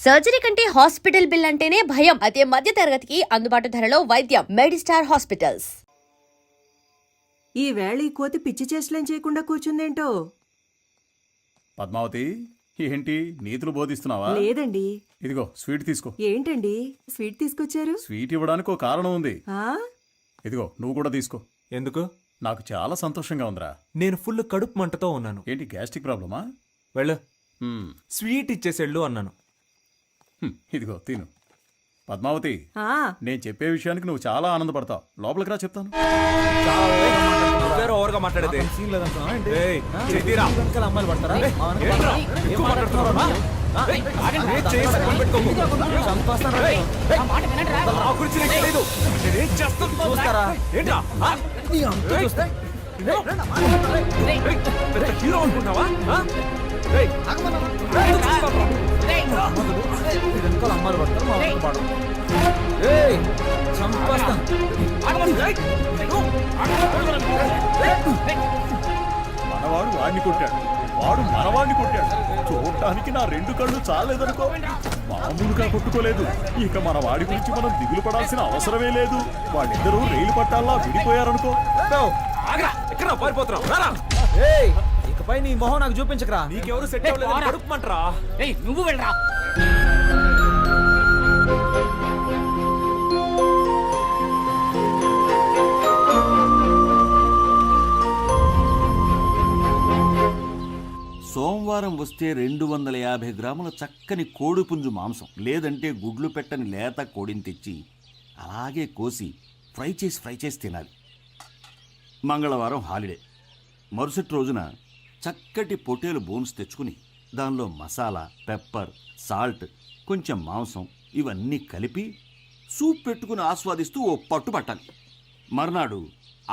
Surgery కంటే hospital bill అంటేనే భయం. అదే మధ్య తరగతికి అందుబాటు ధరలో వైద్యం. Medistar hospitals. ఈ వేళ ఈ కోతి పిచ్చి చేష్టలేం చేయకుండా కూర్చుందేంటో. పద్మావతి, ఏంటి నీతులు బోధిస్తున్నావా? లేదండి. ఇదిగో స్వీట్ తీసుకో. ఏంటండి స్వీట్ తీసుకొచ్చారు? స్వీట్ ఇవ్వడానికి ఒక కారణం ఉంది. ఆ? ఇదిగో నువ్వు కూడా తీసుకో. ఎందుకు? నాకు చాలా సంతోషంగా ఉందిరా. నేను ఫుల్ కడుపు మంటతో ఉన్నాను. ఏంటి గ్యాస్ట్రిక్ ప్రాబ్లమా? వెళ్ళు, హ్మ్, స్వీట్ ఇచ్చేసేళ్ళు అన్నాను. ఇదిగో తిను. పద్మావతి, ఆ, నేను చెప్పే విషయానికి నువ్వు చాలా ఆనందపడతావు. లోపలికి రా, చెప్తాను. ఓవర్గా మాట్లాడేది. ఏయ్, చెయ్యిరా. ఏంట్రా? ఎక్కువ మాట్లాడుతున్నావా? ఏయ్, ఏ చేయి పక్కన పెట్టుకోకు. ఏయ్, నా గురించి నీకు తెలీదు. నేనేం చేస్తాను చూస్తారా? ఏంట్రా? పెద్ద హీరో అనుకున్నావా? ఏయ్, మనవాడు వాడిని కొట్టాడు, వాడు మనవాడిని కొట్టాడు. చూడటానికి నా రెండు కళ్ళు చాలేదనుకో. మామూలుగా కొట్టుకోలేదు. ఇక మన వాడి గురించి మనం దిగులు పడాల్సిన అవసరమే లేదు. వాళ్ళిద్దరూ రైలు పట్టాల్లా విడిపోయారనుకో. ఎక్కడ పారిపోతున్నావు? రారా. ఇకపై నీ మొహం నాకు చూపించకరా. నీకెవరు సెట్ అవ్వలేదు, కడుపుమంటరా. నువ్వు వెళ్ళరా. సోమవారం వస్తే 250 గ్రాముల చక్కని కోడిపుంజు మాంసం, లేదంటే గుడ్లు పెట్టని లేత కోడిని తెచ్చి అలాగే కోసి ఫ్రై చేసి తినాలి. మంగళవారం హాలిడే. మరుసటి రోజున చక్కటి పొటేలు బోన్స్ తెచ్చుకుని దానిలో మసాలా, పెప్పర్, సాల్ట్, కొంచెం మాంసం ఇవన్నీ కలిపి సూప్ పెట్టుకుని ఆస్వాదిస్తూ ఓ పట్టు పట్టాలి. మర్నాడు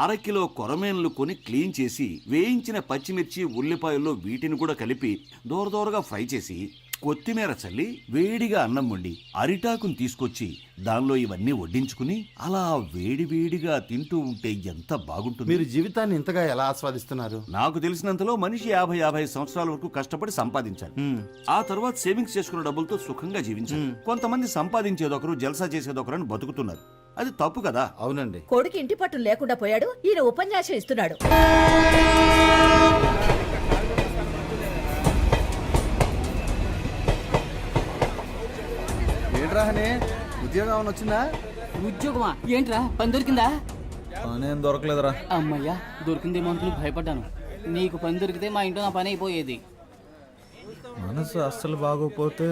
అరకిలో కొరమేన్లు కొని క్లీన్ చేసి వేయించిన పచ్చిమిర్చి, ఉల్లిపాయల్లో వీటిని కూడా కలిపి దోరదోరగా ఫ్రై చేసి కొత్తిమీర చల్లి వేడిగా అన్నం వండి అరిటాకుని తీసుకొచ్చి దానిలో ఇవన్నీ వడ్డించుకుని అలా వేడివేడిగా తింటూ ఉంటే ఎంత బాగుంటుంది. మీరు జీవితాన్ని ఇంతగా ఎలా ఆస్వాదిస్తున్నారు? నాకు తెలిసినంతలో మనిషి 50 సంవత్సరాల వరకు కష్టపడి సంపాదించాలి. ఆ తర్వాత సేవింగ్స్ చేసుకున్న డబ్బులతో సుఖంగా జీవించాలి. కొంతమంది సంపాదించేదొకరు, జల్సా చేసేదొకరు అని బతుకుతున్నారు. అది తప్పు కదా? అవునండి. కొడుకు ఇంటి పట్టు లేకుండా పోయాడు, ఈయన ఉపన్యాసం ఇస్తున్నాడు. ఏంట్రా హనీ, ఉద్యోగం ఏమైనా వచ్చిందా? ఉద్యోగమా? ఏంట్రా, పని దొరికిందా? పనేం దొరకలేదురా. అమ్మయ్యా, దొరికిందేమో అనుకుని భయపడ్డాను. నీకు పని దొరికితే మా ఇంట్లో నా పని అయిపోయేది. మనసు అస్సలు బాగోపోతే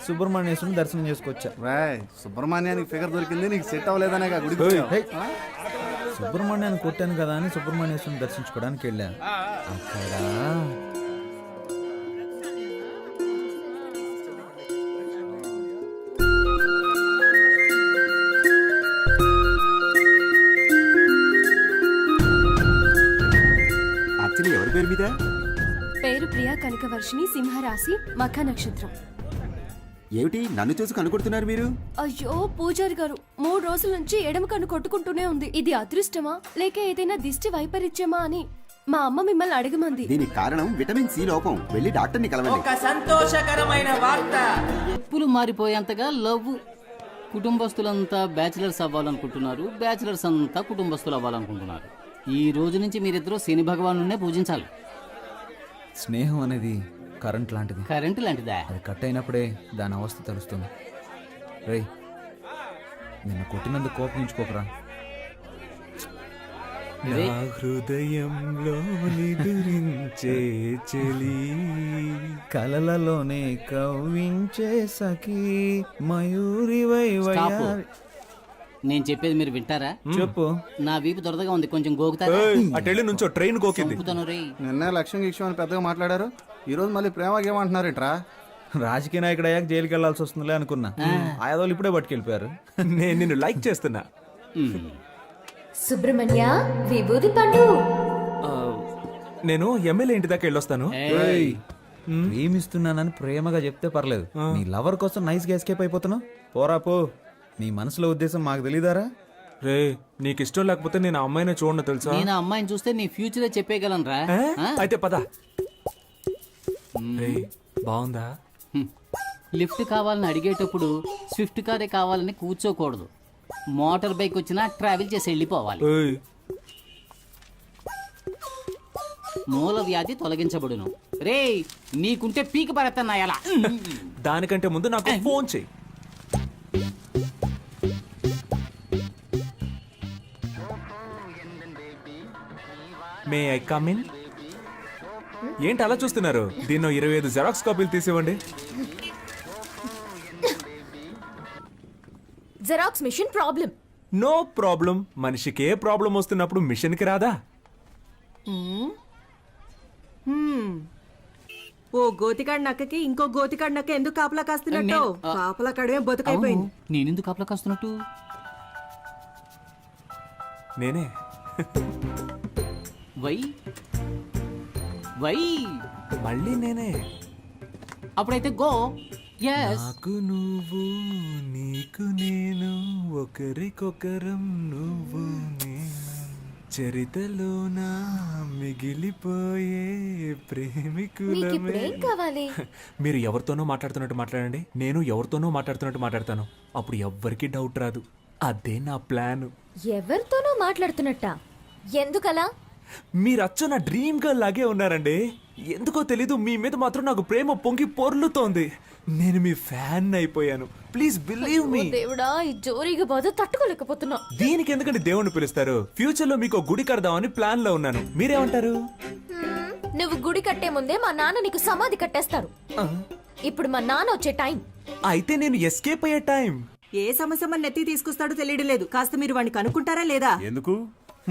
సుబ్రహ్మణ్యేశ్వరుని దర్శనం చేసుకొచ్చా. రాయ్, సుబ్రహ్మణ్యానికి ఫిగర్ దొరికింది, నీకు సెట్ అవ్వలేదనే గుడికి. సుబ్రహ్మణ్యాన్ని కొట్టాను కదా అని సుబ్రహ్మణ్యేశ్వరుని దర్శించుకోవడానికి వెళ్ళా. అక్కడ యాక్చువల్లీ ఎవరి పేరు మీద? పేరు ప్రియా కనకవర్షిణి, సింహరాశి, మఖ నక్షత్రం. ఏమిటి నన్ను చూసి కనుకొడుతున్నారు మీరు? అయ్యో పూజారి గారు, 3 రోజుల నుంచి ఎడమ కన్ను కొట్టుకుంటూనే ఉంది. ఇది అదృష్టమా లేక ఏదైనా దిష్టి వైపరీత్యమా అని మా అమ్మ మిమ్మల్ని అడగమంది. దీనికి కారణం విటమిన్ సి లోపం. వెళ్ళి డాక్టర్ని కలవండి. ఒక సంతోషకరమైన వార్త. చెప్పులు మారిపోయేంతగా లవ్. కుటుంబస్తులంతా బ్యాచిలర్స్ అవ్వాలనుకుంటున్నారు, బ్యాచిలర్స్ అంతా కుటుంబస్తులు అవ్వాలనుకుంటున్నారు. ఈ రోజు నుంచి మీరిద్దరూ శని భగవానునే పూజించాలి. స్నేహం అనేది కరెంట్ లాంటిది. కరెంటు లాంటిదా? అది కట్ అయినప్పుడే దాని అవస్థ తెలుస్తుంది. రేయ్, నిన్ను కొట్టినందుకు కోపగించుకోకరా. నా హృదయంలో నిదురించే చెలి, కలలలోనే కవ్వించే సఖీ, మయూరివై వయ్యారి. నేను చెప్పేది మీరు వింటారా? చెప్పు. నా వీపు దొరదగా ఉంది, కొంచెం గోకుతారా? అటెళ్ళి నుంచో ట్రైన్ గోకింది. చంపుతాను రే. నిన్నే లక్ష్యం గిక్ష్యం అని పెద్దగా మాట్లాడారు, ఈ రోజు మళ్ళీ ప్రేమకేమంటున్నారేంట్రా? రాజకీయ నాయకుడు అయ్యాక జైలుకి వెళ్లాల్సి వస్తుందిలే అనుకున్నా. ఆయాదోళ్ళు ఇప్పుడే పట్టుకెళ్ళిపోయారు. నేను నిన్ను లైక్ చేస్తున్నా. సుబ్రహ్మణ్య, విభూది పండు. నేను ఎమ్మెల్యే ఇంటి దాకా వెళ్ళొస్తాను. ఏయ్. ప్రేమిస్తున్నానని ప్రేమగా చెప్తే పర్లేదు, నీ లవర్ కోసం నైస్ గా ఎస్కేప్ అయిపోతున్నావు. పోరా పో. నీ మనసులో ఉద్దేశం మాకు తెలీదారా? రే, నీకు ఇష్టం లేకపోతే నేను ఆ అమ్మాయిని చూడను తెలుసా? నేను ఆ అమ్మాయిని చూస్తే నీ ఫ్యూచరే చెప్పేయగలను రా. అయితే పద. రే, బాగుందా? లిఫ్ట్ కావాలని అడిగేటప్పుడు స్విఫ్ట్ కారే కావాలని కూర్చోకూడదు. మోటార్ బైక్ వచ్చినా ట్రావెల్ చేసి వెళ్ళిపోవాలి. ఏయ్, మూల వ్యాధి తొలగించబడును. రే నీకుంటే పీక పడతాను ఎలా? దానికంటే ముందు నాకు ఫోన్ చెయ్యి. May I come in? ఏంటి అలా చూస్తున్నారు? దీన్నో 25 జెరాక్స్ కాపీలు తీసివ్వండి. Xerox machine problem. No problem. మనిషికి ఏ ప్రాబ్లం వస్తున్నప్పుడు మిషన్కి రాదా? ఓ గోతికాడి నక్కకి ఇంకో గోతికాడి నక్క ఎందుకు కాపలా కాస్తున్నట్టు? కాపలా కడమే బతుకైపోయింది. నేనెందుకు కాపలా కాస్తున్నట్టు? నేనే. వై వై మళ్ళీ నేనే. అప్పుడైతే గో. ఎస్. నాకు నువ్వు, నీకు నేను, ఒకరికొకరం నువ్వు నేను, చరితలోన మిగిలిపోయే ప్రేమికులమే. కావాలి? మీరు ఎవరితోనో మాట్లాడుతున్నట్టు మాట్లాడండి, నేను ఎవరితోనో మాట్లాడుతున్నట్టు మాట్లాడతాను. అప్పుడు ఎవ్వరికి డౌట్ రాదు. అదే నా ప్లాన్. ఎవరితోనో మాట్లాడుతున్నట్టా? ఎందుకలా? మీరు అచ్చ నా డ్రీమ్ గర్ల్ లాగే ఉన్నారండి. ఎందుకో తెలీదు, మీ మీద మాత్రం నాకు ప్రేమ పొంగి పొర్లుతోంది. నేను మీ ఫ్యాన్ అయిపోయాను. Please believe me. దేవుడా, ఈ జోరీగా బాధ తట్టుకోలేకపోతున్నా. దీనికి ఎందుకంటే దేవుణ్ణి పిలుస్తారు? ఫ్యూచర్ లో మీకు గుడి కడదామని ప్లాన్ లో ఉన్నాను. మీరేమంటారు? నువ్వు గుడి కట్టే ముందే మా నాన్న నీకు సమాధి కట్టేస్తారు. ఇప్పుడు మా నాన్న వచ్చే టైం. అయితే నేను ఎస్కేప్ అయ్యే టైం. ఏ సమస్య మన నెత్తి తీసుకొస్తాడో తెలియడం లేదు. కాస్త మీరు వాడిని కనుక్కుంటారా లేదా? ఎందుకు?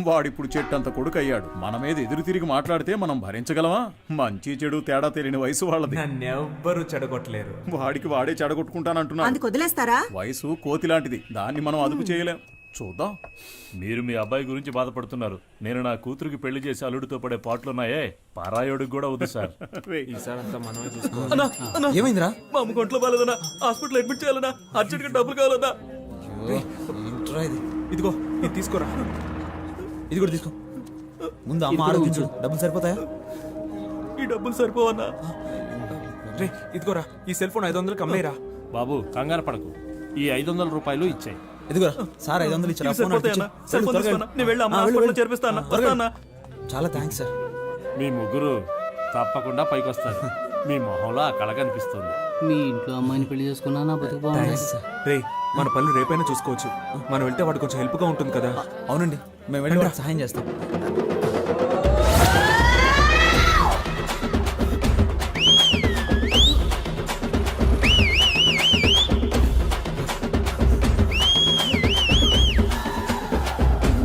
వాడిప్పుడు చెట్టంత కొడుకు అయ్యాడు. మన మీద ఎదురు తిరిగి మాట్లాడితే మనం భరించగలమా? మంచి చెడు తేడా తెలియని వయసు వాళ్ళది. నన్నెవ్వరూ చెడగొట్టలేరు. వాడికి వాడే చెడగొట్టుకుంటానంటున్నా. అందుకు వదిలేస్తారా? వయసు కోతి లాంటిది, దాన్ని మనం అదుపు చేయలేం. చూద్దాం. మీరు మీ అబ్బాయి గురించి బాధపడుతున్నారు. నేను నా కూతురికి పెళ్లి చేసి అల్లుడితో పడే పాటలున్నాయే, పారాయోడికి కూడా వద్దు సార్. ఈసారి అంతా మనమే చూసుకోవాలి. ఏమైందిరా? మా అమ్మ ఒంట్లో బాలేదన్నా, హాస్పిటల్ అడ్మిట్ చేయాలన్నా, అర్జెంట్ గా డబ్బులు కావాలన్నా. ఏంట్రా ఇది? ఇదిగో ఇది తీసుకోరా. ఇది కూడా తీసుకో. ముందు అమ్మ ఆరోగించు. డబ్బులు సరిపోతాయా? ఈ డబ్బులు సరిపోవన్నా? రే ఇదిగోరా, ఈ సెల్ ఫోన్ 500కి అమ్మేరా. బాబు కంగారు పడకు, ఈ 500 రూపాయలు ఇచ్చాయి. ఇదిగోరా సార్, 500 ఇచ్చారా? ఫోన్ సరిపోతాయన్నా? సెల్ ఫోన్ తీసుకోనా? నేను వెళ్ళి అమ్మ హాస్పిటల్లో చేర్పిస్తాను. వస్తానా? చాలా థ్యాంక్స్ సార్. మీ ముగ్గురు తప్పకుండా పైకి వస్తారు. మీ మొహంలో ఆ కళ కనిపిస్తుంది. మీ ఇంట్లో అమ్మాయిని పెళ్లి చేసుకున్నా నా బతుకు బాగుంది. రే మన పనులు రేపైనా చూసుకోవచ్చు. మనం వెళ్తే వాడు కొంచెం హెల్ప్ గా ఉంటుంది కదా. అవునండి, మేము వెళ్ళి వాడికి సహాయం చేస్తాం.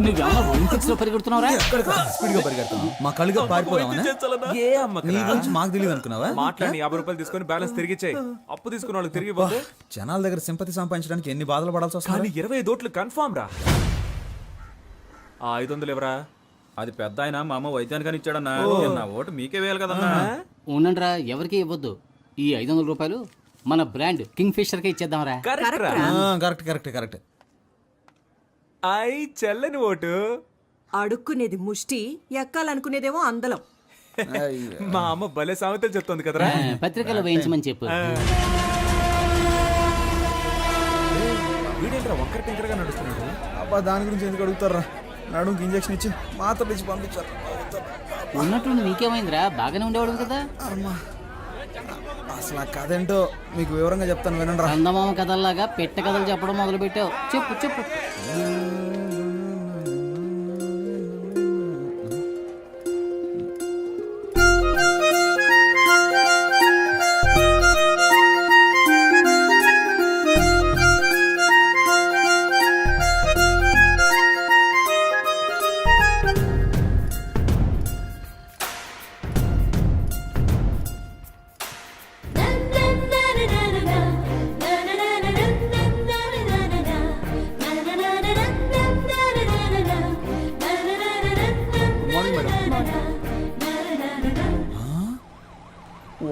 నువ్వేమన్నా ఒలింపిక్స్ లో పరిగెడుతున్నావురా? స్పీడ్ గా పరిగెడతాం. మా కళ్ళుగా పారిపోదామని. ఏ అమ్మ నీ గురించి మాకు తెలియదు అనుకున్నావా? మాట్లాడి 50 రూపాయలు తీసుకొని బ్యాలెన్స్ తిరిగి ఇచ్చేయి. అప్పు తీసుకున్న వాళ్ళకి తిరిగి పోతే జనాల దగ్గర సింపతి సంపాదించడానికి ఎన్ని బాధలు పడాల్సి కానీ వస్తుంది. 25 ఓట్లు కన్ఫామ్ రా. ఆ 500 ఎవరా? అది పెద్ద ఆయన మా అమ్మ వైద్యానికని ఇచ్చాడన్నా. నా ఓటు మీకే వేయాలి కదన్నా. ఉండండిరా, ఎవరికి ఇవ్వద్దు. ఈ 500 రూపాయలు మన బ్రాండ్ కింగ్ ఫిషర్ కే ఇచ్చేద్దాంరా. కరెక్ట్ రా. Correct correct correct. ఐ చెల్లని ఓటు. అడుక్కునేది ముష్టి, ఎక్కాలనుకునేదేమో అందలం. మా అమ్మ భలే సామెతలు చెప్తుంది కదరా. పత్రికలో వేయించమని చెప్పు. వీడేంట్రా ఒక్కరి టెంకర్గా నడుస్తున్నాడు? అబ్బా, దాని గురించి ఎందుకు అడుగుతారా? నడుముకి ఇంజక్షన్ ఇచ్చి మాత్రలు ఇచ్చి పంపించారు. ఉన్నట్టుండి నీకేమైందిరా? బాగానే ఉండేవాడు కదా. అసలు ఆ కథ ఏంటో మీకు వివరంగా చెప్తాను, వినండి రా. చందమామ కథల్లాగా పెట్ట కథలు చెప్పడం మొదలు పెట్టావు. చెప్పు చెప్పు.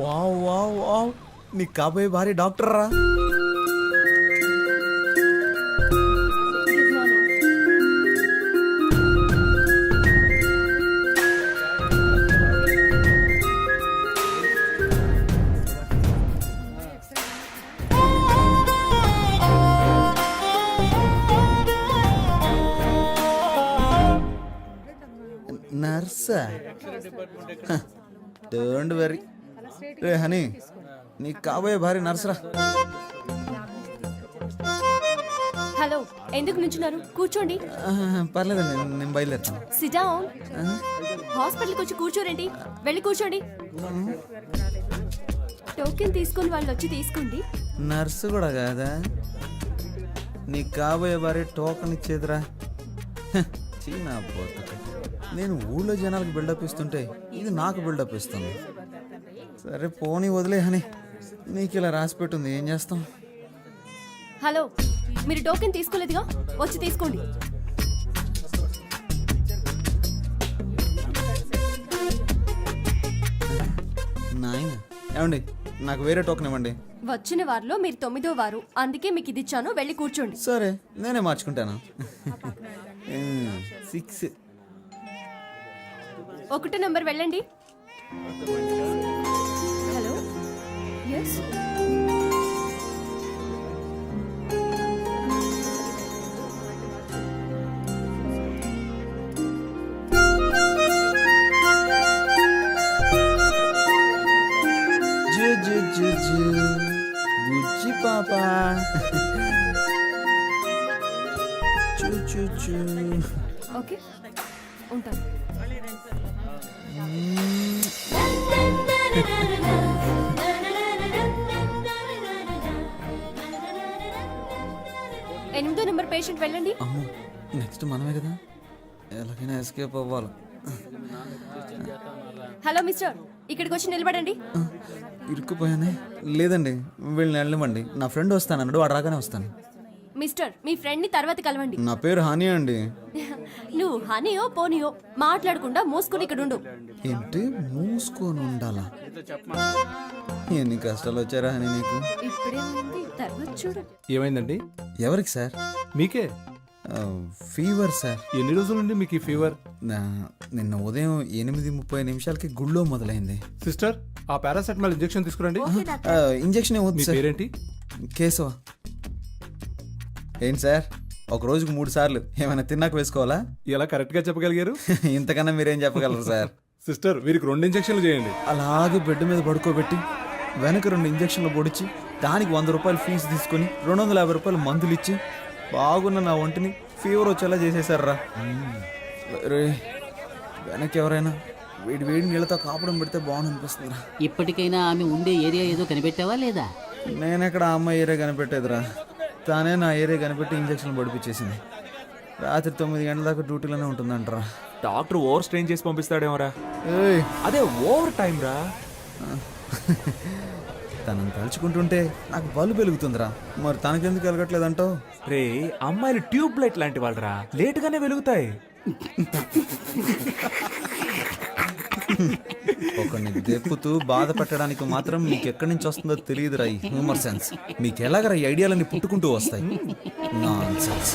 వావ్ వావ్ వావ్, నీకు కాబోయే భారీ డాక్టర్ రా. నర్సా? Don't worry. రే హనీ, నీకు కాబోయే భార్య నర్సరా. హలో, ఎందుకు నుంచున్నారు? కూర్చోండి. పర్లేదండి, నేను బయలుదేరుతాను. SIT down. హాస్పిటల్కి వచ్చి కూర్చోరేంటి? వెళ్ళి కూర్చోండి. టోకెన్ తీసుకొని వాళ్ళు వచ్చి తీసుకోండి. నర్సు కూడా కాదా? నీకు కాబోయే భార్య టోకన్ ఇచ్చేదిరా. చీనా బతుకు. నేను ఊళ్ళో జనాలకు బిల్డప్ ఇస్తుంటే ఇది నాకు బిల్డప్ ఇస్తుంది. సరే పోనీ వదిలే హనీ, నీకు ఇలా రాసి పెట్టుంది, ఏం చేస్తాం? హలో, మీరు టోకెన్ తీసుకోలేదుగా, వచ్చి తీసుకోండి. నాయన ఏమండి, నాకు వేరే టోకెన్ ఇవ్వండి. వచ్చిన వారిలో మీరు 9వ వారు, అందుకే మీకు ఇది ఇచ్చాను. వెళ్ళి కూర్చోండి. సరే, నేనే మార్చుకుంటాను. 6. 1 నంబర్ వెళ్ళండి. Hello, yes. బుజ్జి పాప. చూ. ఓకే, ఉంటాను. ఎనిమిదో నెంబర్ పేషెంట్ వెళ్ళండి. అమ్మో, నెక్స్ట్ మనమే కదా, ఎలాగైనా ఎస్కేప్ అవ్వాలి. హలో మిస్టర్, ఇక్కడికి వచ్చి నిలబడండి. ఇరుక్కుపోయానే. లేదండి, వీళ్ళని వెళ్ళమండి. నా ఫ్రెండ్ వస్తానన్నాడు, వాడు రాగానే వస్తాను. మిస్టర్, మీ ఫ్రెండ్ ని తర్వాత కలవండి. నా పేరు హాని అండి. నువ్వు హనీయో పోనీయో మాట్లాడకుండా మూసుకుని ఇక్కడ ఉండు. ఏంటి మూసుకొని ఉండాలా? ఎన్ని కష్టాలు వచ్చారా హనీ నీకు? ఇప్పుడేమైంది? తర్వాత చూడు. ఏమైందండి? ఎవరికి సార్? మీకే. Fever sir. ఎన్ని రోజుల నుండి మీకు ఈ ఫీవర్? నిన్న ఉదయం 8:30 గుళ్ళో మొదలైంది. సిస్టర్, ఆ పారాసెటమాల్ ఇంజెక్షన్ తీసుకురండి. ఇంజెక్షన్ మీ ఏమవుతుంది సార్? పేరేంటి? కేశవ. ఏంటి సార్, ఒక రోజుకు 3 సార్లు ఏమైనా తిన్నాక వేసుకోవాలా? ఎలా కరెక్ట్ గా చెప్పగలిగారు? ఇంతకన్నా మీరేం చెప్పగలరు సార్? సిస్టర్, వీరికి 2 ఇంజెక్షన్లు చేయండి. అలాగే బెడ్ మీద పడుకోబెట్టి వెనక 2 ఇంజక్షన్లు పొడిచి దానికి 100 రూపాయలు ఫీజు తీసుకొని 250 రూపాయలు మందులు ఇచ్చి బాగున్న నా ఒంటిని ఫీవర్ వచ్చేలా చేసేసారా. రే, వెనక్కి ఎవరైనా వేడి నీళ్ళతో కాపడం పెడితే బాగుంది అనిపిస్తుందిరా. ఇప్పటికైనా ఆమె ఉండే ఏరియా ఏదో కనిపెట్టావా లేదా? నేనెక్కడ ఆ అమ్మాయి ఏరియా కనిపెట్టేదిరా, తానే నా ఏరియా కనిపెట్టి ఇంజక్షన్లు పడిపించేసింది. రాత్రి 9 గంటల దాకా డ్యూటీలోనే ఉంటుందంటరా. డాక్టర్ ఓవర్ స్ట్రెయిన్ చేసి పంపిస్తాడేమోరా. ఏయ్, అదే ఓవర్ టైం రా. తనని తలుచుకుంటుంటే నాకు బల్బు వెలుగుతుందిరా. మరి తనకెందుకు వెలగట్లేదంటావు? రే, అమ్మాయిలు ట్యూబ్ లైట్ లాంటి వాళ్ళరా, లేటుగానే వెలుగుతాయి. ఒకరిని దెప్పుతూ బాధ పెట్టడానికి మాత్రం మీకు ఎక్కడి నుంచి వస్తుందో తెలియదురా ఈ హ్యూమర్ సెన్స్. మీకు ఎలాగరా ఈ ఐడియాలన్నీ పుట్టుకుంటూ వస్తాయి? నాన్సెన్స్.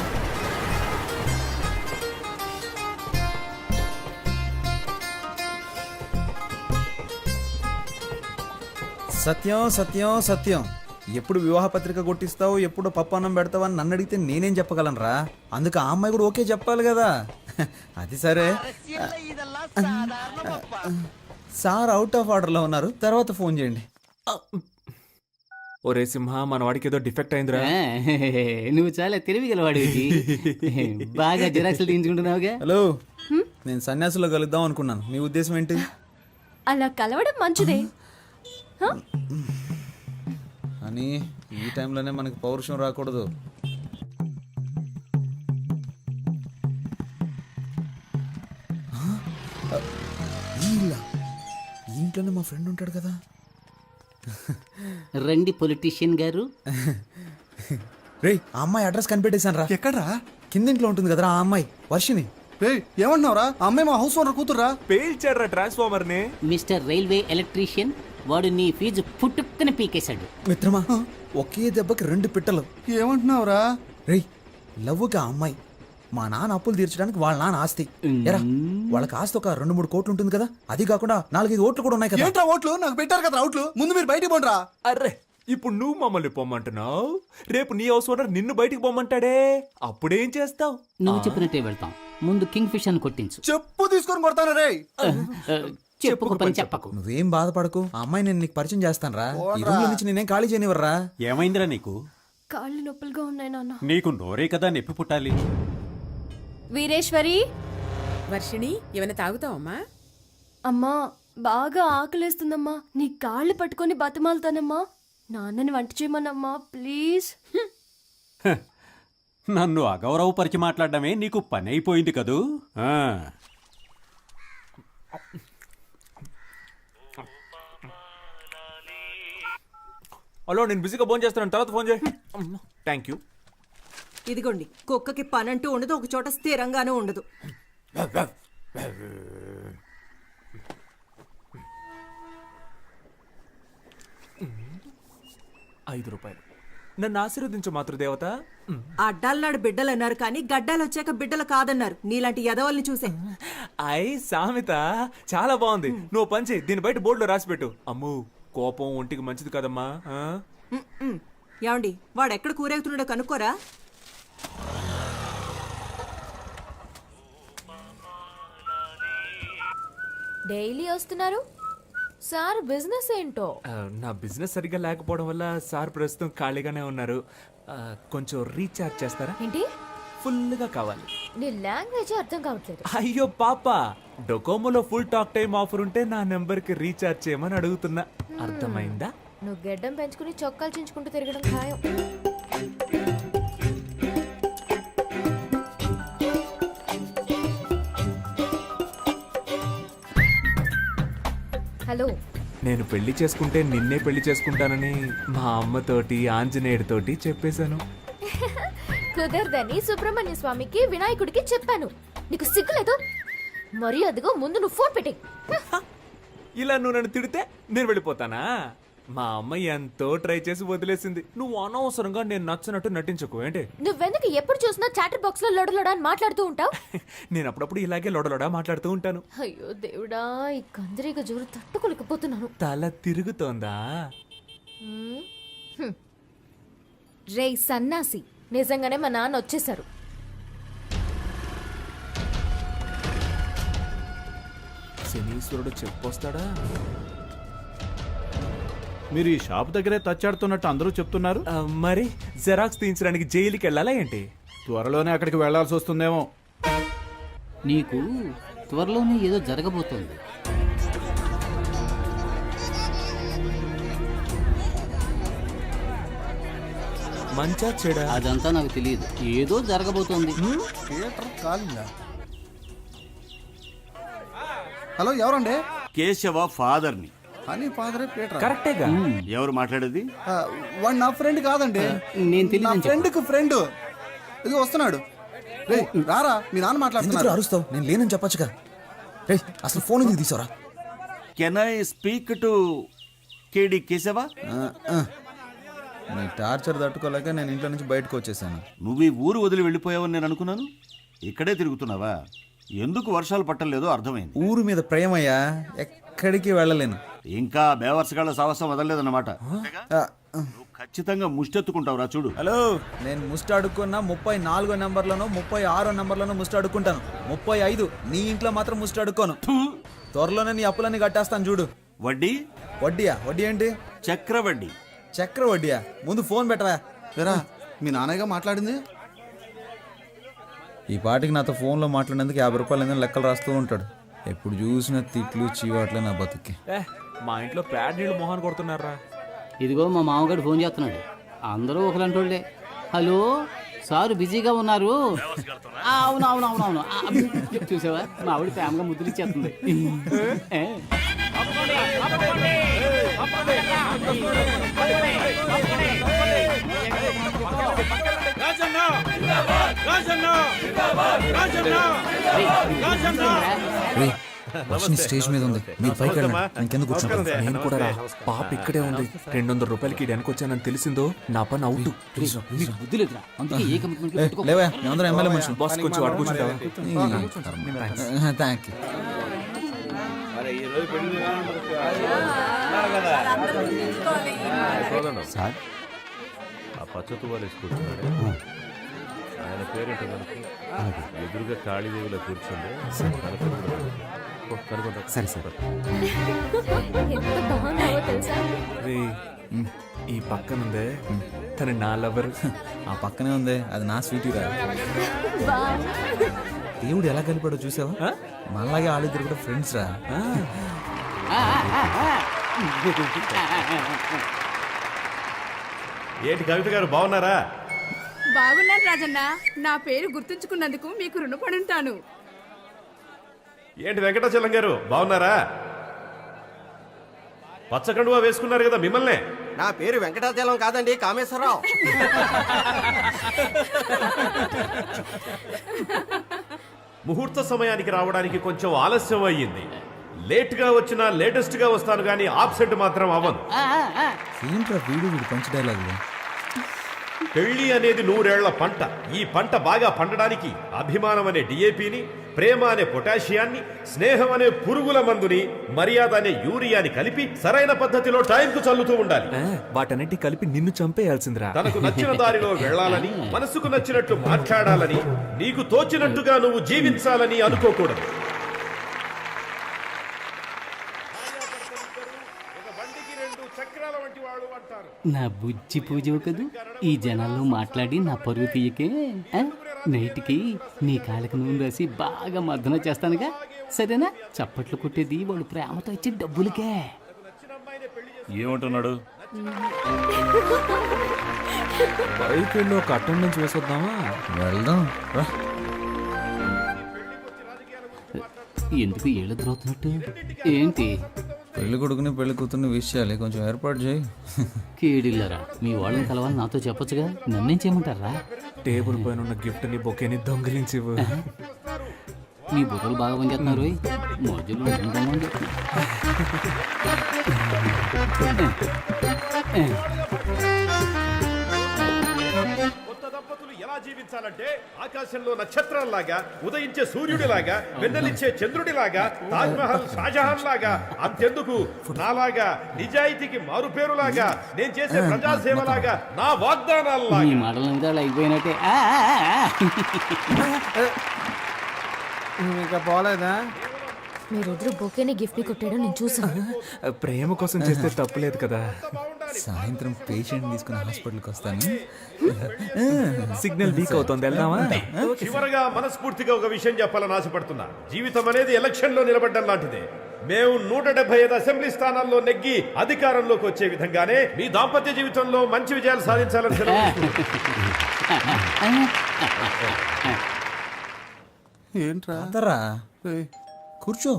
సత్యం సత్యం సత్యం. ఎప్పుడు వివాహ పత్రిక కొట్టిస్తావు, ఎప్పుడు పప్పు అన్నం పెడతావు అని నన్ను అడిగితే నేనేం చెప్పగలనురా? అందుకు ఆ అమ్మాయి కూడా ఓకే చెప్పాలి కదా. అది సరే, సార్ అవుట్ ఆఫ్ ఆర్డర్లో ఉన్నారు, తర్వాత ఫోన్ చేయండి. ఒరే సింహ, మన వాడికి ఏదో డిఫెక్ట్ అయిందిరా. నువ్వు చాలా తెలివిగలవాడివి. బాగా జిరాక్స్లు తీయించుకుంటున్నావుగా. హలో, నేను సన్యాసులో కలుద్దాం అనుకున్నాను, మీ ఉద్దేశం ఏంటి? అలా కలవడం మంచిదే. అని ఈ టైంలోనే మనకి పౌరుషం రాకూడదు. ఇంట్లోనే మా ఫ్రెండ్ ఉంటాడు కదా. రండి పొలిటీషియన్ గారు. రే, ఆ అమ్మాయి అడ్రస్ కనిపెట్టేశాను రా. ఎక్కడ్రా? కిందింట్లో ఉంటుంది కదరా ఆ అమ్మాయి, వర్షిని. రే, ఏమంటున్నావురా? ఆ అమ్మాయి మా హౌస్ ఓనర్ కూతుర్రా. పేల్చాడ్రా ట్రాన్స్ఫార్మర్ ని. మిస్టర్ రైల్వే ఎలక్ట్రీషియన్, వాడు నీ ఫీజు పుట్టుక్కని పీకేశాడు. మిత్రమా, ఒకే దెబ్బకి 2 పిట్టలు. ఏమంటున్నావురా? రే, లవ్వుకి ఆ అమ్మాయి మా నాన్న అప్పులు తీర్చడానికి వాళ్ళ నాన్న ఆస్తి. ఎరా, వాళ్ళకి ఆస్తి ఒక 2-3 కోట్లు ఉంటుంది కదా. అది కాకుండా 4-5 ఓట్లు కూడా ఉన్నాయి కదా. ఏంట్రా ఓట్లు? నాకు పెట్టారు కదా ఓట్లు. ముందు మీరు బయటికి పోండిరా. అర్రే, ఇప్పుడు నువ్వు మమ్మల్ని పొమ్మంటున్నావు, రేపు నీ హౌస్ ఓనర్ నిన్ను బయటికి పొమ్మంటాడే, అప్పుడేం చేస్తావు? నువ్వు చెప్పినట్టే వెళ్తాం. ముందు కింగ్ ఫిష్ అని కొట్టించు. చెప్పు తీసుకొని కొడతాను రే. చెప్పుకు పని చెప్పకు. నువ్వేం బాధపడకు, ఆ అమ్మాయి నేను నీకు పరిచయం చేస్తాను రా. ఈ రూమ్ నుంచి నేనేం ఖాళీ చేయనివర్రా. ఏమైందిరా నీకు? కాళ్ళు నొప్పులుగా ఉన్నాయి నాన్న. నీకు నోరే కదా నొప్పి పుట్టాలి. వీరేశ్వరి, వర్షిణి ఏమైనా తాగుతావమ్మా? అమ్మా బాగా ఆకలేస్తుందమ్మా, నీ కాళ్ళు పట్టుకొని బతిమాలుతానమ్మా. నాన్నని వంట చేయమనమ్మా ప్లీజ్. నన్ను అగౌరవపరిచి మాట్లాడడమే నీకు పని అయిపోయింది కదూ. హలో, నేను బిజీగా ఫోన్ చేస్తున్నాను, తర్వాత ఫోన్ చేయి. Thank you. ఇదిగోండి, కుక్కకి పనంటూ ఉండదు, ఒక చోట స్థిరంగానూ ఉండదు. ₹5. నన్ను ఆశీర్వదించు మాతృదేవత. అడ్డాలనాడు బిడ్డలు అన్నారు కానీ గడ్డాలు వచ్చాక బిడ్డలు కాదన్నారు. నీలాంటి యదవల్ని చూసే. సామెత చాలా బాగుంది. నువ్వు పని చేయి, దీని బయట బోర్డులో రాసి పెట్టు. అమ్ము, కోపం ఒంటికి మంచిది కదమ్మా. ఏమండి, వాడు ఎక్కడ కూరేగుతున్నాడో కనుక్కోరా. డైలీ వస్తున్నారు సార్, బిజినెస్ ఏంటో? నా బిజినెస్ సరిగ్గా లేకపోవడం వల్ల సార్ ప్రస్తుతం ఖాళీగానే ఉన్నారు. కొంచెం రీఛార్జ్ చేస్తారా? ఏంటి? ఫుల్గా కావాలి. నీ లాంగ్వేజ్ అర్థం కావట్లేదు. అయ్యో పాప, డొకోమోలో ఫుల్ టాక్ టైం ఆఫర్ ఉంటే నా నెంబర్కి రీఛార్జ్ చేయమని అడుగుతున్నా. అర్థమైందా? నువ్వు గెడ్డం పెంచుకుని చొక్కాలు చించుకుంటూ తిరగడం ఖాయం. హలో, నేను పెళ్లి చేసుకుంటే నిన్నే పెళ్లి చేసుకుంటానని మా అమ్మతోటి ఆంజనేయుడితోటి చెప్పేశాను. కుదరదని సుబ్రహ్మణ్య స్వామికి వినాయకుడికి చెప్పాను. నీకు సిగ్గులేదు? మరి అదిగో ముందు నువ్వు ఫోన్ పెట్టి. ఇలా నువ్వు నన్ను తిడితే నేను వెళ్ళిపోతానా? మా అమ్మ ఎంతో ట్రై చేసి వదిలేసింది. నువ్వు అనవసరంగా నేను నచ్చినట్టు నటించకు. ఏంటి? నువ్వెందుకు ఎప్పుడు చూసినా చాటర్ బాక్స్ లో లొడలొడ అని మాట్లాడుతూ ఉంటావు? నేను అప్పుడప్పుడు ఇలాగే లొడలొడా మాట్లాడుతూ ఉంటాను. అయ్యో దేవుడా, ఈ కందిరీగ జోరు తట్టుకోలేకపోతున్నాను. తల తిరుగుతోందా? రే సన్నాసి, నిజంగానే మా నాన్న వచ్చేసారు. శనీశ్వరుడు చెప్పొస్తాడా? మీరు ఈ షాప్ దగ్గరే తచ్చాడుతున్నట్టు అందరూ చెప్తున్నారు. మరి జెరాక్స్ తీయించడానికి జైలుకి వెళ్ళాలా ఏంటి? త్వరలోనే అక్కడికి వెళ్లాల్సి వస్తుందేమో. నీకు త్వరలోనే ఏదో జరగబోతోంది. మంచా చెడా అదంతా నాకు తెలియదు, ఏదో జరగబోతోంది. హలో, ఎవరండి? కేశవ ఫాదర్ని. అని ఫాదరే పీటర్. కరెక్టేగా. ఎవరు మాట్లాడేది? వాడు నా ఫ్రెండ్ కాదండి, నేను నా తెలియదు. ఫ్రెండ్కి ఫ్రెండ్. ఇది వస్తున్నాడు. రే రారా, మీ నాన్న ఎందుకు మాట్లాడుతున్నారు. అరుస్తావు? నేను లేనని చెప్పొచ్చుగా. రే అసలు ఫోన్ ఎందుకు తీసావరా? Can I speak to Kedi Keshava? నీ టార్చర్ తట్టుకోలేక నేను ఇంట్లో నుంచి బయటకు వచ్చేసాను. నువ్వు ఈ ఊరు వదిలి వెళ్ళిపోయావని నేను అనుకున్నాను. ఇక్కడే తిరుగుతున్నావా? ఎందుకు వర్షాలు పట్టలేదో అర్థమైంది. ఊరు మీద ప్రేమయ్యా, ఎక్కడికి వెళ్ళలేను. ఇంకా బేవర్సగాళ్ళ సాహసం వదలలేదన్నమాట. నువ్వు ఖచ్చితంగా ముష్టెత్తుకుంటావురా చూడు. హలో, నేను ముస్ట్ అడుక్కున్నా 34 నెంబర్లను 36 నెంబర్లను ముస్ట్ అడుక్కుంటాను. 35 నీ ఇంట్లో మాత్రం ముస్ట్ అడుక్కోను. త్వరలోనే నీ అప్పులన్నీ కట్టేస్తాను చూడు. వడ్డీ? వడ్డీయా? వడ్డీ ఏంటి? చక్రవడ్డీ. చక్ర వడ్డీయా? ముందు ఫోన్ పెట్టరా. లేరా, మీ నాన్నగా మాట్లాడింది. ఈ పాటికి నాతో ఫోన్లో మాట్లాడినందుకు ₹50 లెక్కలు రాస్తూ ఉంటాడు. ఎప్పుడు చూసిన తిట్లు చీవాట్లే నా బతుక్కి. మా ఇంట్లో ప్యాడ్ నీళ్ళు మొహాన్ కొడుతున్నారా? ఇదిగో మా మామగారు ఫోన్ చేస్తున్నాడు. అందరూ ఒకలంటోళ్ళే. హలో సార్, బిజీగా ఉన్నారు? అవును అవును అవును అవును. చూసావా, మా ఆవిడ ప్రేమగా ముద్దులు ఇచ్చేస్తుంది. స్టేజ్ మీద ఉంది, మీరు పైకి వెళ్ళండి. ఇంకెందుకు కూర్చుంటారు? నేను కూడా రా. పాప ఇక్కడే ఉంది. ₹200 వెనక వచ్చానని తెలిసిందో నా పని అవుట్. మీకు బుద్ధి లేదురా, అందుకే ఏ కమిట్మెంట్ పెట్టుకో. లేవా, మేమందరం ఎమ్మెల్యే మనుషులు. బాస్ కొంచెం అడుగుతుంటావా? Thank you. సార్, ఆ పచ్చ తువాలు వేసుకుంటున్నాడే ఆయన పేరేంటో కనుక ఎదురుగా కాళీదేవిలో కూర్చుంది కనుక సరే సరే ఎంత బాగున్నావో తెలుసా? రే ఈ పక్కనుందే తను నా లవర్. ఆ పక్కనే ఉంది, అది నా స్వీటీ రా. దేవుడు ఎలా కలిపాడో చూసావా? మనలాగే వాళ్ళిద్దరు కూడా ఫ్రెండ్స్ రా. ఏంటి కవిత గారు బాగున్నారా? బాగున్నాను రాజన్న. నా పేరు గుర్తుంచుకున్నందుకు మీకు రుణపడి ఉంటాను. ఏంటి వెంకటాచలం గారు బాగున్నారా? పచ్చకండువా వేసుకున్నారు కదా మిమ్మల్నే. నా పేరు వెంకటాచలం కాదండి, కామేశ్వరరావు. ముహూర్త సమయానికి రావడానికి కొంచెం ఆలస్యం అయ్యింది. లేట్గా వచ్చినా లేటెస్ట్ గా వస్తాను కానీ ఆబ్సెంట్ మాత్రం అవ్వను. ఏంట్రా వీడు పంచ డైలాగులు. పెళ్లి అనేది 100 ఏళ్ల పంట. ఈ పంట బాగా పండడానికి అభిమానం అనే డిఏపిని, ప్రేమ అనే పొటాషియాన్ని, స్నేహం అనే పురుగుల మందుని, మర్యాద అనే యూరియాని కలిపి సరైన పద్ధతిలో టైంకు చల్లుతూ ఉండాలి. వాటన్నిటి కలిపి నిన్ను చంపేయాల్సిందిరా. తనకు నచ్చిన దారిలో వెళ్ళాలని, మనసుకు నచ్చినట్లు మాట్లాడాలని, నీకు తోచినట్టుగా నువ్వు జీవించాలని అనుకోకూడదు. నా బుజ్జి పూజ కదూ ఈ జనాల్లో మాట్లాడి నా పరువు తీయకే. నైట్కి నీ కాళ్ళకి నూనె రాసి బాగా మర్దన చేస్తానుగా, సరేనా? చప్పట్లు కొట్టేది వాళ్ళు ప్రేమతో ఇచ్చే డబ్బులకే. ఏమంటున్నాడు? బైక్ వెళ్ళి ఒక అటెండెన్స్ వేసొద్దామా? వెళ్దాం రా. ఎందుకు ఏళ్ళు ద్రోతున్నట్టు ఏంటి? పెళ్లి కొడుకుని పెళ్లి కూతుర్ని విషయాలి, కొంచెం ఏర్పాటు చేయి. కేడిల్లరా, మీ వాళ్ళని కలవాలని నాతో చెప్పొచ్చుగా, నన్నేం చేయమంటారా? టేబుల్ పైన ఉన్న గిఫ్ట్ ని బొకేని దొంగిలించి మీ బుర్రలు బాగా పనిచేస్తున్నారు. మోజులు కొత్త దంపతులు ఎలా జీవించాలంటే ఆకాశంలో నక్షత్రాల్లాగా, ఉదయించే సూర్యుడిలాగా, వెన్నెలిచ్చే చంద్రుడిలాగా, తాజ్ మహల్ షాజహాన్ లాగా, అంతెందుకు నాలాగా నిజాయితీకి మారుపేరులాగా, నేను చేసే ప్రజాసేవలాగా, నా వాగ్దానాల్లాగా. మీ మాటల మీద అయిపోయినట్టే. ఇంకా పోలేదా? మీరెదురు బొకేని గిఫ్ట్ కొట్టాడు నేను చూసాను. ప్రేమ కోసం చేస్తే తప్పులేదు కదా. సాయంత్రం పేషెంట్ తీసుకుని హాస్పిటల్కి వస్తాను. సిగ్నల్ వీక్ అవుతుంది, వెళ్దామా? చివరగా మనస్ఫూర్తిగా ఒక విషయం చెప్పాలని ఆశపడుతున్నా. జీవితం అనేది ఎలక్షన్ లో నిలబడ్డం లాంటిదే. మేము 175 అసెంబ్లీ స్థానాల్లో నెగ్గి అధికారంలోకి వచ్చే విధంగానే మీ దాంపత్య జీవితంలో మంచి విజయాలు సాధించాలని ఏంట్రా? అందరా కూర్చో.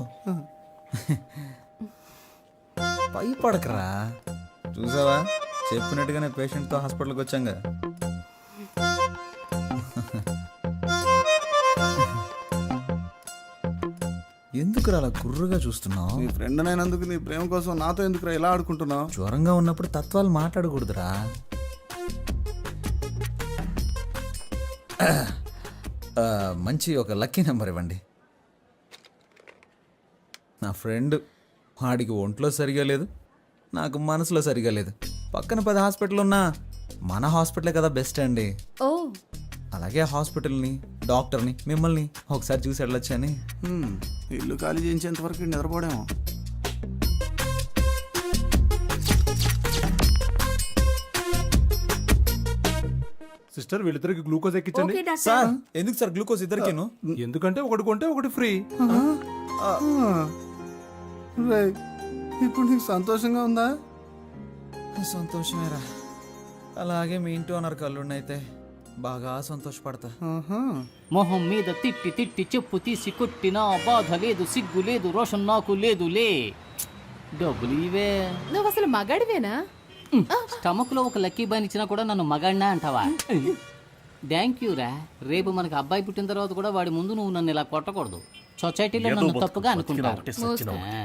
పై పడకరా. చూసావా, చెప్పినట్టుగానే పేషెంట్తో హాస్పిటల్కి వచ్చాంగా. ఎందుకురా అలా కుర్రుగా చూస్తున్నావు? నీ ఫ్రెండ్ అయినందుకు నీ ప్రేమ కోసం నాతో ఎందుకురా ఇలా ఆడుకుంటున్నావు? జ్వరంగా ఉన్నప్పుడు తత్వాలు మాట్లాడకూడదురా. మంచి ఒక లక్కీ నెంబర్ ఇవ్వండి. నా ఫ్రెండ్, వాడికి ఒంట్లో సరిగా లేదు, నాకు మనసులో సరిగా లేదు. పక్కన 10 హాస్పిటల్ ఉన్నా మన హాస్పిటలే కదా బెస్ట్ అండి. ఓ, అలాగే హాస్పిటల్ని, డాక్టర్ని, మిమ్మల్ని ఒకసారి చూసి వెళ్ళొచ్చని. ఇల్లు ఖాళీ చేయించేంత వరకు నిద్రపోడేమో. సిస్టర్, వీళ్ళిద్దరికి గ్లూకోజ్ ఎక్కించండి. సార్ ఎందుకు సార్ గ్లూకోజ్ ఇద్దరికేను? ఎందుకంటే ఒకటి కొంటే ఒకటి ఫ్రీ. రేయ్, ఇప్పుడు నీకు సంతోషంగా ఉందా? సంతోషమేరా. అలాగే మీ ఇంటి ఓనర్ కల్లుండైతే బాగా సంతోషపడతా. మొహం మీద తిట్టి తిట్టి చెప్పు తీసి కొట్టినా బాధ లేదు, సిగ్గు లేదు, రోషన్ నాకు లేదులే. డబ్బులు ఇవే. నువ్వు అసలు మగాడివేనా? స్టమక్ లో ఒక లక్కీ బాయ్ ఇచ్చినా కూడా నన్ను మగాడినా అంటావా? థ్యాంక్ యూ రా. రేపు మనకు అబ్బాయి పుట్టిన తర్వాత కూడా వాడి ముందు నువ్వు నన్ను ఇలా కొట్టకూడదు. సొసైటీలో నన్ను తప్పుగా అనుకుంటారు.